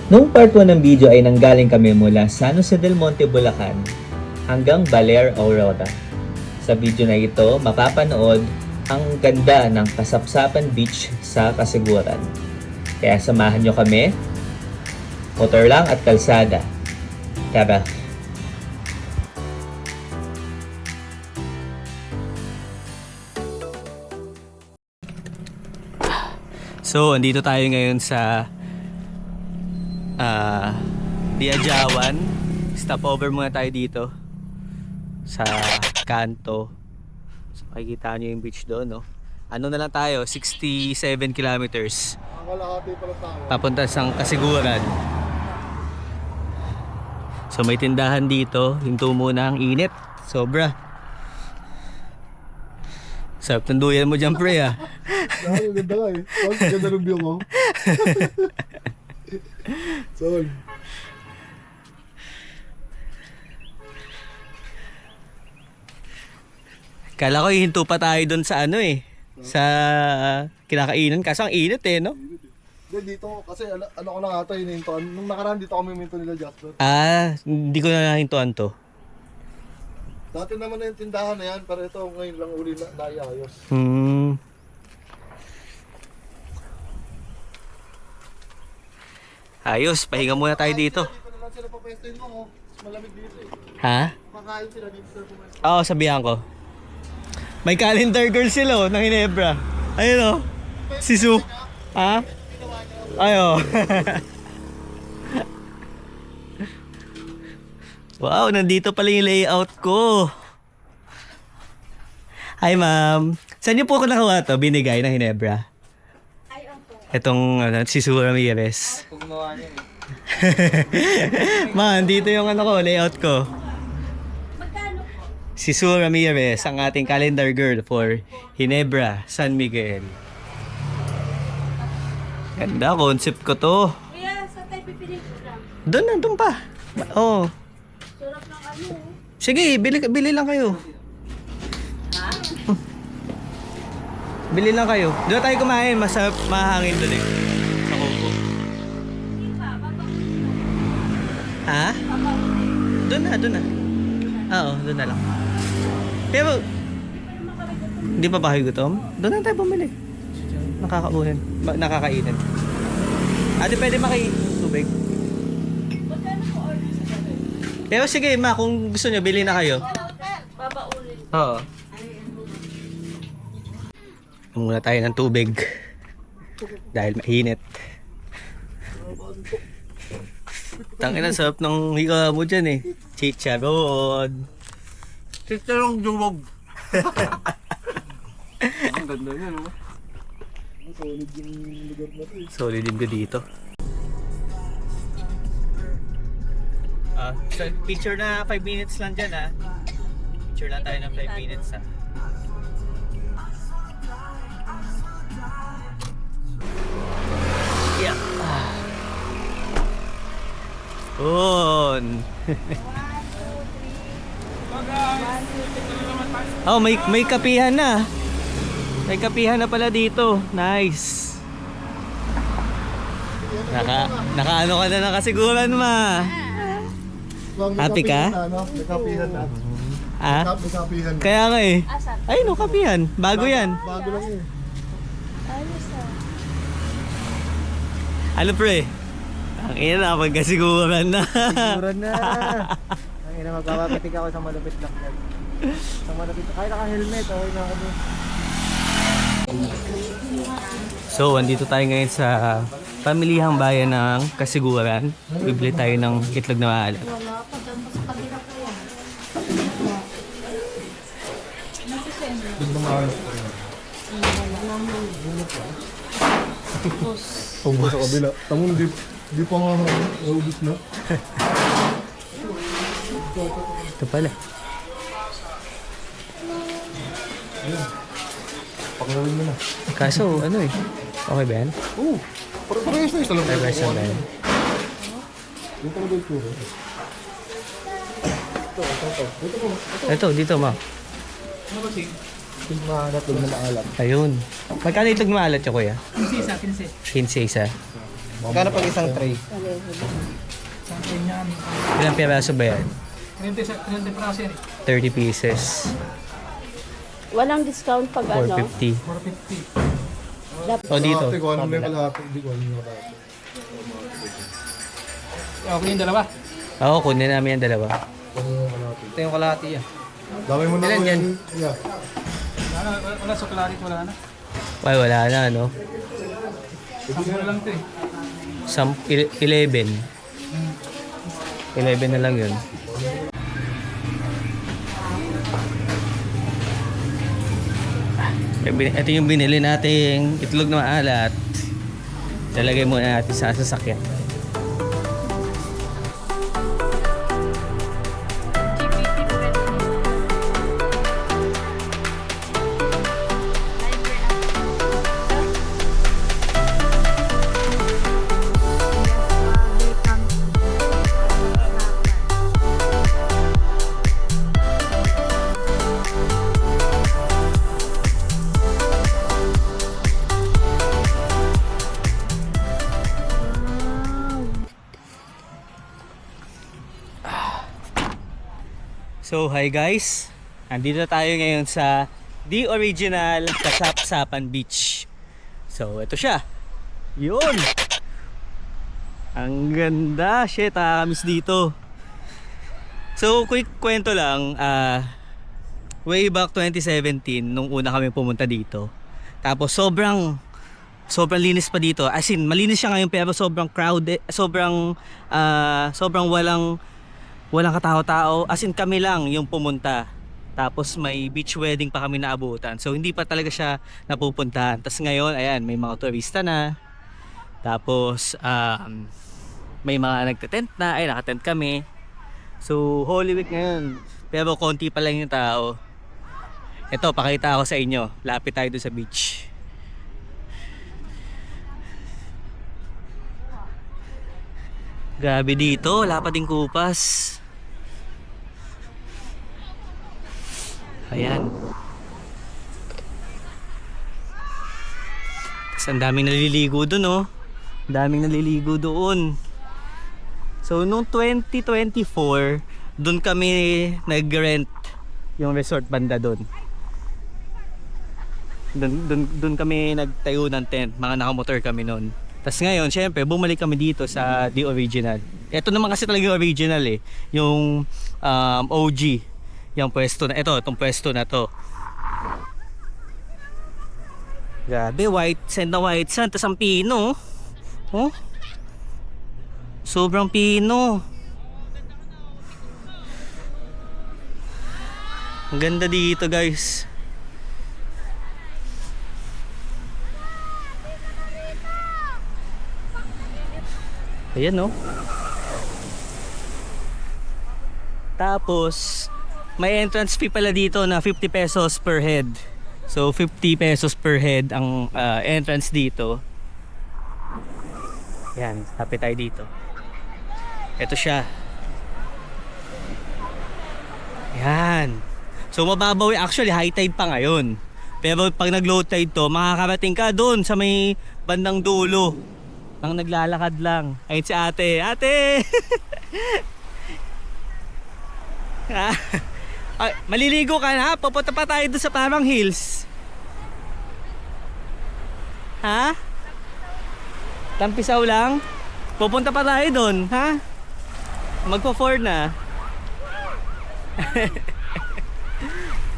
Noong part 1 ng video ay nanggaling kami mula San Jose del Monte, Bulacan hanggang Baler, Aurora. Sa video na ito, mapapanood ang ganda ng Kasapsapan Beach sa Kasiguran. Kaya samahan nyo kami, motor lang at kalsada. Tara! So, andito tayo ngayon sa Diajawan. Stopover muna tayo dito sa kanto. So, makikita nyo yung beach doon, no? Ano na lang tayo, 67 kilometers papunta sa Kasiguran. So may tindahan dito, hinto muna ang init, sobra. Sarap ng duyan mo dyan, pre, ah. Ang ganda nga eh. Ang ganda ng view mo. Sol. Kala ko hinto pa tayo doon sa ano eh, sa kinakainan, kaso ang init eh, no? Hindi dito, kasi ano ko lang ata hinintuan. Nung nakaraan dito kami minto nila Jasper. Hindi ko na nahintuan to. Dati naman na yung tindahan na yan, pero ito ngayon lang uli na naiayos. Ayos, pahinga muna tayo dito. Dito naman sila papestuin mo, malamig dito eh. Ha? Makain sila dito sila pumesto. Oo, sabihan ko. May calendar girl sila, ng Ginebra. Ayun, oh. Si Sue. Ha? Ayo. Wow, nandito pala yung layout ko. Hi, ma'am. Saan niyo po ako nakuha to? Binigay ng Ginebra? Ay, opo. Itong si Sue Ramirez. Ma'am, dito yung ano ko, layout ko. Magkano po? Si Sue Ramirez, ang ating calendar girl for Ginebra, San Miguel. Ganda, concept ko to. Kuya, sa tayo pipili ko lang. Doon pa. Oh. Sarap ng ano. Sige, bili lang kayo. Ha? Bili lang kayo. Doon tayo kumain, masarap, mahangin doon eh. Sa Coco. Hindi pa, papaulit. Ha? Papaulit. Doon na. Oo, doon na lang. Pero, Hindi pa naman kami gutom. hindi pa ba kayo gutom? Doon na tayo bumili. Nakakauhin. Nakakainin. Ate, pwede tubig? Magkano po order sa gabi? Pero sige, ma, kung gusto nyo, bili na kayo. Papaulit. Oo. Muna tayo ng tubig. Dahil mainit. Tangina, sarap ng higa mo dyan eh. Chicharon. Chicharong jumog. Ang ganda niya, no? Solid yung lugar na to eh. Solid din ko dito. Picture na 5 minutes lang dyan, ha. Picture lang tayo ng 5 minutes, ha. Yeah. On. Oh, may kapihan na. May kapihan na pala dito. Nice. Nakaano ka na nakasiguran, ma. Happy ka? May kapihan na. Ah? May kapihan na. Kaya nga eh. Asan? Ay, no, kapihan. Bago yan. Bago lang eh. Ayos ah. Ano, pre? Ang ina, magkasiguran na. Siguran na. Ang ina, magpapapitik ako sa malupit lang yan. Sa malupit. Kahit naka-helmet, okay na ako doon. So, andito tayo ngayon sa pamilihang bayan ng Kasiguran. Bibili tayo ng itlog na maalat. Wala pa dyan sa kanila po yan. Ubus sa kabila. Tamon, di pa nga ubus na. Ito pala. Pakalawin mo na. Kaso, ano eh. Okay ba yan? Oo. Parehas na isa lang. Ay, basta ba yan? Yung talaga yung turo. Ito, dito, ma. Yung mahanap lang na maalam. Ayun. Magkano itlog na maalat yung kuya? 15 isa, 15. 15 isa. Magkano pag isang tray? Ilang piraso ba yan? 30 praso yan 30 pieces. Walang discount pag ano. 450. 450. O dito. Kung ano may kalahati, hindi ko alam yung kalahati. Okay yung dalawa. Oo, kunin namin yung dalawa. Ito yung kalahati yan. Dami mo na Ilan yan? Yeah. Wala suklarit, wala na. Ay, wala na, no? Sampo na lang ito eh. 11. 11 na lang yun. Ito yung binili nating itlog na maalat. Lalagay muna natin sa sasakyan. So hi guys, andito tayo ngayon sa The Original Kasapsapan Beach. So ito siya. Yun. Ang ganda, shit, nakakamiss dito. So quick kwento lang, way back 2017 nung una kami pumunta dito. Tapos sobrang linis pa dito. As in, malinis siya ngayon pero sobrang crowded, sobrang walang katao-tao, as in kami lang yung pumunta. Tapos may beach wedding pa kami naabutan. So hindi pa talaga siya napupuntahan. Tapos ngayon, ayan, may mga turista na. Tapos may mga nagte-tent na, ay nakatent kami. So Holy Week ngayon, pero konti pa lang yung tao. Ito, pakita ako sa inyo. Lapit tayo doon sa beach. Grabe dito, wala pa ding kupas. Ayan. Tapos ang daming naliligo doon, oh. Ang daming naliligo doon. So noong 2024, doon kami nag-rent yung resort banda doon. Doon kami nagtayo ng tent, mga nakamotor kami noon. Tapos ngayon, syempre, bumalik kami dito sa The Original. Ito naman kasi talaga yung original eh. Yung OG. Yung pwesto na, itong pwesto na to. Grabe, white sand na white sand. Tapos ang pino. Oh. Sobrang pino. Ang ganda dito, guys. Ayan, no? Tapos may entrance fee pala dito na 50 pesos per head. So 50 pesos per head ang entrance dito. Yan, tapit tayo dito. Ito siya. Yan. So mababaw, actually high tide pa ngayon. Pero pag nag-low tide to, makakarating ka doon sa may bandang dulo. Ang naglalakad lang. Ayun si ate. Ate! Ay, maliligo ka na? Pupunta pa tayo doon sa Parang Hills. Ha? Tampisaw lang? Pupunta pa tayo doon, ha? Magpo-4 na.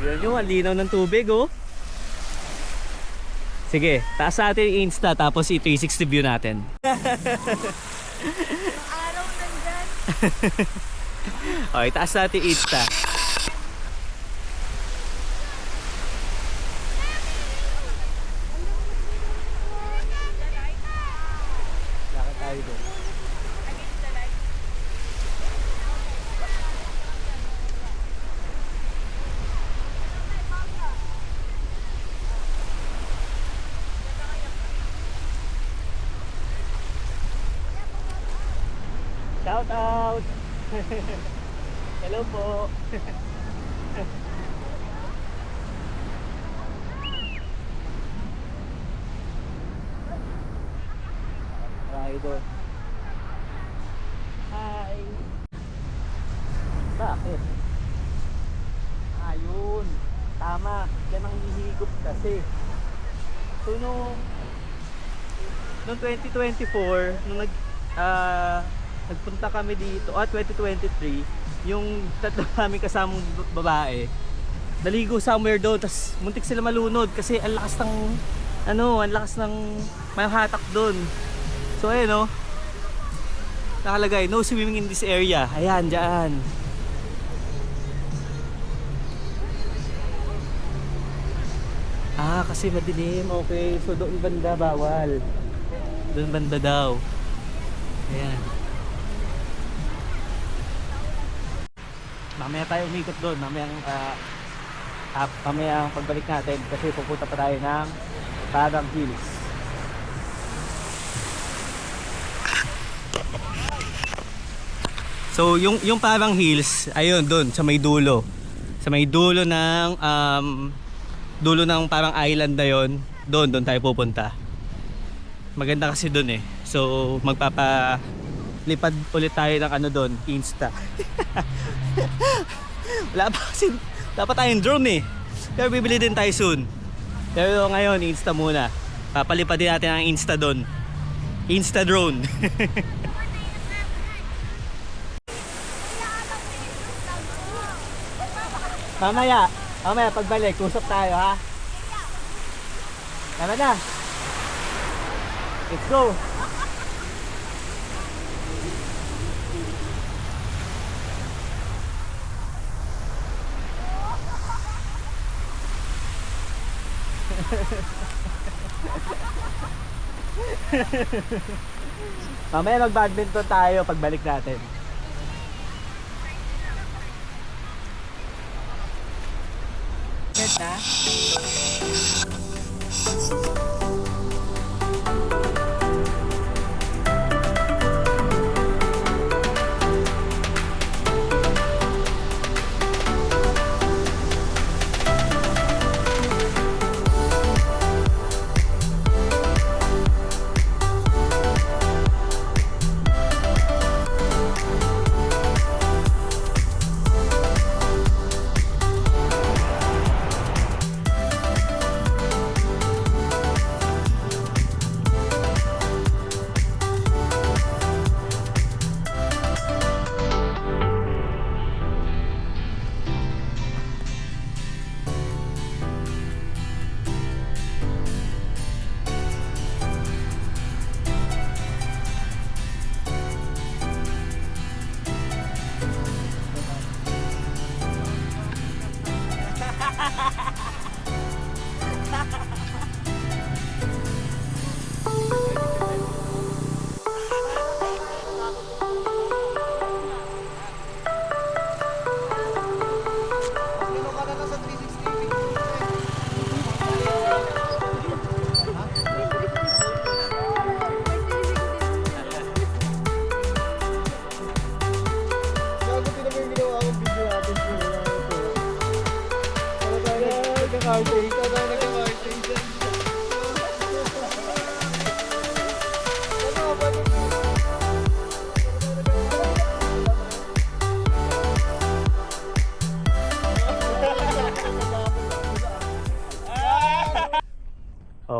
Yan yung linaw ng tubig, oh. Sige, taas natin yung Insta tapos i-360 view natin. Araw nandyan. Okay, taas natin yung Insta. Lakad tayo doon. Shout out! Hello po! Tayo doon. Hi! Bakit? Ayun! Tama! Yan ang hihigop kasi. So noong 2024, nung nagpunta kami dito, 2023, yung tatlo namin kasamang babae, naligo somewhere doon, tas muntik sila malunod kasi ang lakas ng may hatak doon. So ayun, nakalagay, no swimming in this area. Ayan, dyan. Kasi madilim. Okay, so doon banda bawal. Doon banda daw. Ayan. Mamaya tayo umikot doon. Mamaya ang pagbalik natin kasi pupunta pa tayo ng Parang Hills. So yung Parang Hills, ayun doon sa may dulo. Sa may dulo ng parang island na yon, doon tayo pupunta. Maganda kasi doon eh. So magpapalipad ulit tayo ng doon, Insta. Wala pa kasi dapat tayong drone eh. Pero bibili din tayo soon. Pero ngayon Insta muna. Papalipad din natin ang Insta doon. Insta drone. Mamaya pagbalik, usap tayo ha. Tara na. Let's go. Mamaya mag-badminton tayo pagbalik natin. Set na.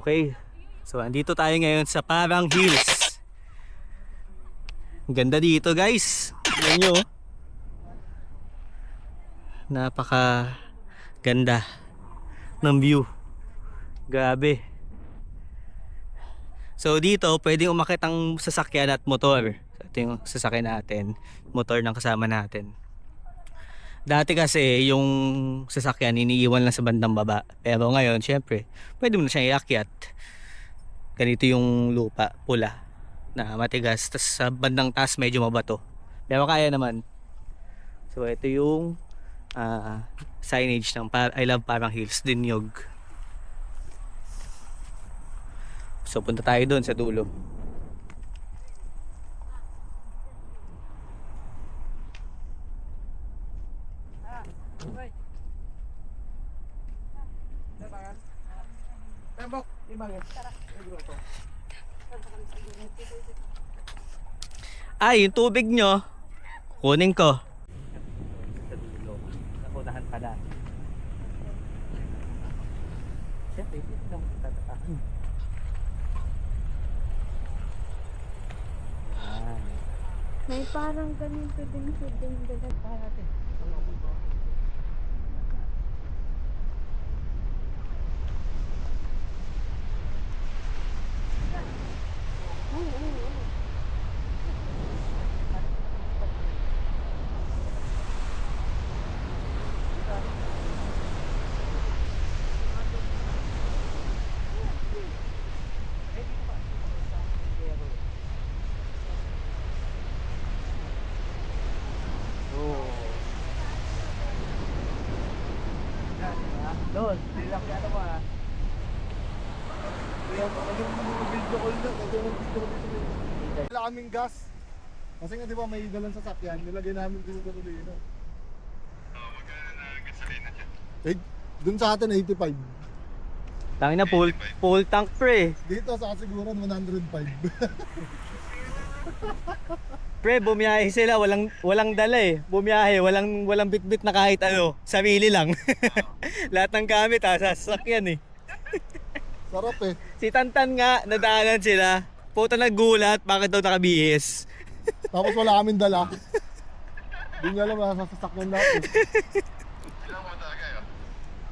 Okay, so andito tayo ngayon sa Parang Hills. Ang ganda dito guys. Tingnan nyo. Napaka ganda ng view. Grabe. So dito pwedeng umakyat ang sasakyan at motor. Ito yung sasakyan natin, motor ng kasama natin. Dati kasi yung sasakyan iniiwan lang sa bandang baba. Pero ngayon syempre pwede mo na siyang iakyat. Ganito yung lupa, pula na matigas. Tapos sa bandang taas medyo mabato. Pero kaya naman. So ito yung signage ng I Love Parang Hills, Dinyog. So punta tayo doon sa dulo. Ay, yung tubig nyo, kunin ko. Sa dulo. Nakunahan pala. Siyempre, hindi lang tatatakan. May parang ganito din sa dindagat. Doon, silang ano mo ha. Wala kaming gas. Kasi nga di ba may dalang sasakyan, nilagay namin dito sa gasolina. Magkano na gasolina dyan? Eh, dun sa atin 85. Tangin na, full tank pre. Dito sa kasiguran 105. Pre, bumiyahe sila, walang dala eh. Bumiyahe, walang bitbit na kahit ano, sarili lang. Lahat ng gamit ha, sasakyan eh. Sarap eh. Si Tantan nga, nadaanan sila. Puta nagulat, bakit daw nakabihis? Tapos wala kaming dala. Hindi nga alam na sasakyan natin.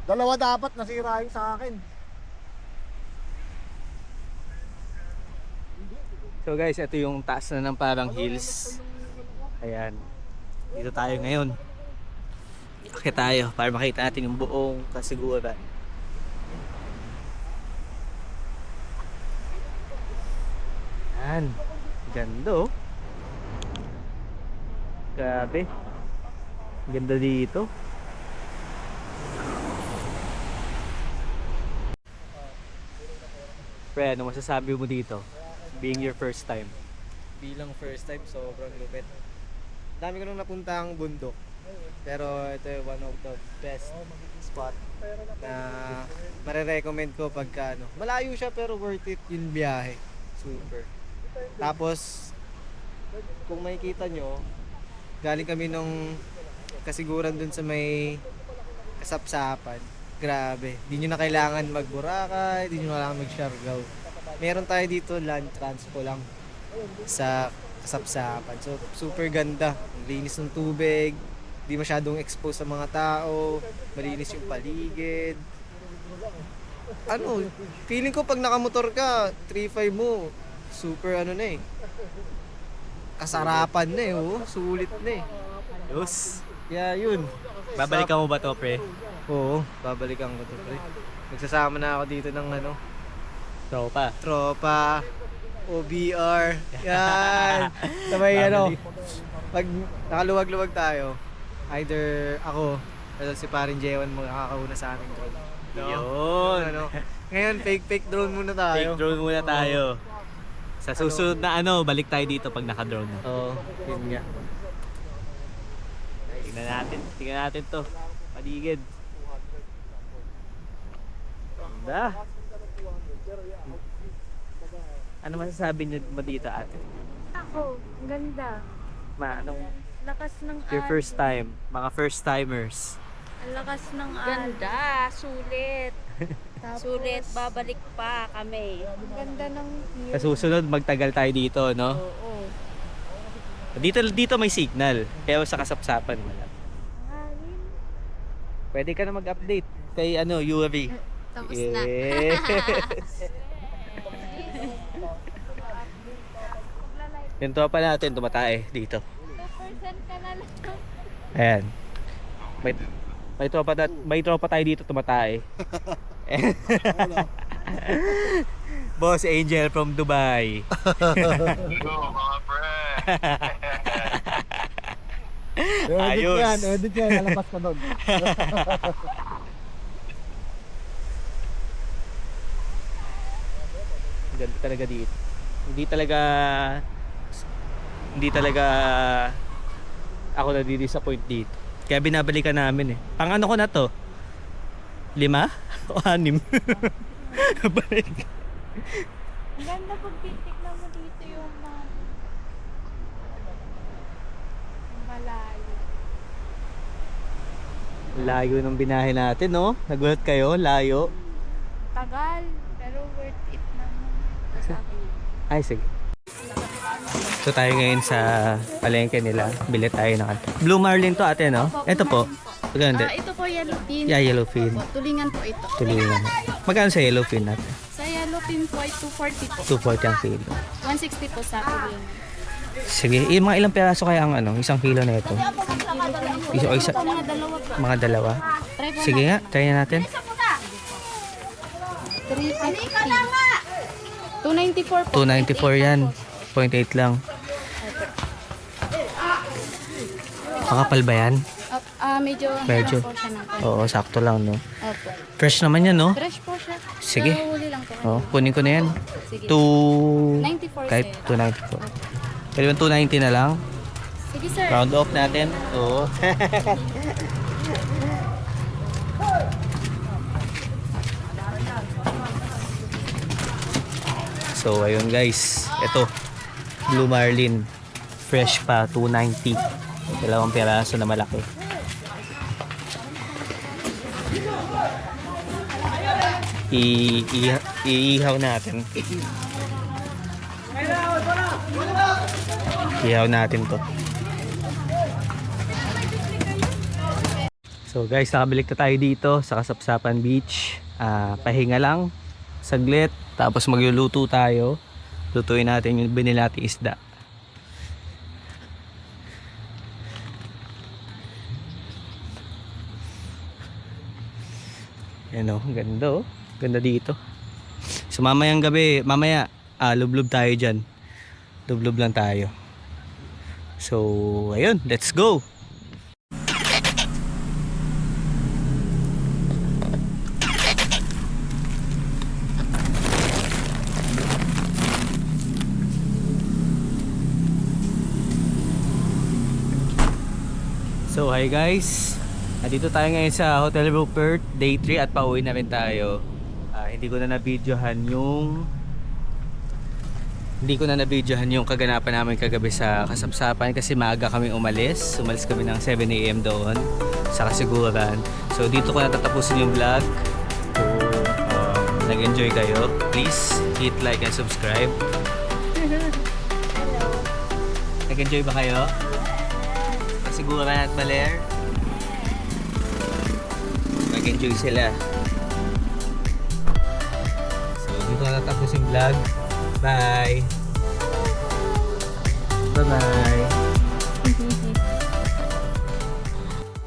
Dalawa dapat, nasira yung sa akin. So guys, ito yung taas na ng parang hills. Ayan. Dito tayo ngayon. Akit tayo para makita natin yung buong kasiguran. Ayan. Ganda oh. Grabe. Ganda dito. Pre, ano masasabi mo dito? Being your first time. Bilang first time, sobrang lupit. Dami ko nung napuntang bundok. Pero ito yung one of the best spot na marirecommend ko pagka ano. Malayo siya pero worth it yung biyahe. Super. Tapos, kung makikita nyo, galing kami nung kasiguran dun sa may kasapsapan. Grabe. Di nyo na kailangan mag-Boracay, di nyo na kailangan mag-Siargao. Meron tayo dito land transpo lang sa kasapsapan. So super ganda. Ang linis ng tubig, di masyadong exposed sa mga tao, malinis yung paligid. Ano, feeling ko pag nakamotor ka, 3.5 mo, super ano na eh. Kasarapan na eh, oh. Sulit na eh. Yus. Yeah, yun. Babalikan mo ba to, pre? Oo, babalikan ko to, pre. Nagsasama na ako dito ng ano, Tropa. tropa, OBR, yan. Sabay ano, pag nakaluwag-luwag tayo, either ako, o si parin Jewan mo nakakauna sa aming drone. Yun. Ano, ngayon fake drone muna tayo. Take drone muna tayo. Sa susunod na ano, balik tayo dito pag naka-drone na. Oo, yun nga. Tingnan natin to. Paligid. Ganda. Ano masasabi niyo mo dito, ate? Ako, ganda. Anong Lakas ng your first time? Mga first timers. Ang lakas ng Ganda, sulit. Sulit, babalik pa kami. Ang ganda ng view. Sa susunod, magtagal tayo dito, no? Oo. Dito may signal. Pero sa kasapsapan wala. Hangin. Pwede ka na mag-update kay ano, Yuri. Tapos na. Yes. Yung tropa natin tumatae dito. 2% ka na lang. Ayan. May tropa tayo dito tumatae. Boss Angel from Dubai. Ayos. Edit yan, lalabas ka doon. Ganda talaga dito. Hindi talaga ako na-disappoint dito. Kaya binabalikan namin eh. Pang ano ko na to? 5 o 6? Balik. Ang ganda pag titignan mo dito yung mga Layo ng binahe natin, no? Nagulat kayo? Layo. Tagal, pero worth it naman. Sa akin yun. Ay, sige. So tayo ngayon sa palengke nila. Bili tayo ng Blue Marlin to ate, no? Ito po. Maganda. Ito po yellowfin. Yeah, yellowfin. Tulingan po ito. Tulingan. Magkano sa yellowfin natin? Sa yellowfin po ay 240 po. 240 ang kilo. 160 po sa tulingan. Sige, mga ilang piraso kaya ang isang kilo na ito? Isa, Mga dalawa po. mga dalawa. Try po Sige nga, try na natin. 350. 294 po. 294 yan. 0.8 lang. Makapal ba yan? Medyo Medyo. po siya ng konti. Oo, sakto lang, no? Opo. Fresh naman yan, no? Fresh po siya. Sige. Nahuli lang po. Oh, kunin ko na yan. Sige. 2... 94 Kahit sir. 294. Pwede ba 290 na lang? Sige sir. Round off natin. Oo. So, ayun guys. Ito. Blue Marlin. Fresh pa. 290. Dalawang piraso na malaki. Iihaw natin. Ihaw natin to. So guys, nakabalik na tayo dito sa Kasapsapan Beach. Pahinga lang, saglit, tapos magluluto tayo. Lutuin natin yung binili nating isda. Yan o, ganda o. Ganda dito. So mamayang gabi, mamaya, lublob tayo dyan. Lublob lang tayo. So, ayun, let's go! So hi guys, dito tayo ngayon sa Hotel Rupert, day 3 at pauwi na rin tayo. Hindi ko na na-videohan yung kaganapan namin kagabi sa Kasapsapan kasi maaga kami umalis kami ng 7 AM doon sa Kasiguran. So dito ko natatapusin yung vlog. Kung nag-enjoy kayo, please hit like and subscribe. Nag-enjoy ba kayo? Kasiguran at Baler? Nag-enjoy sila. So dito na natapos yung vlog. Bye! Bye-bye!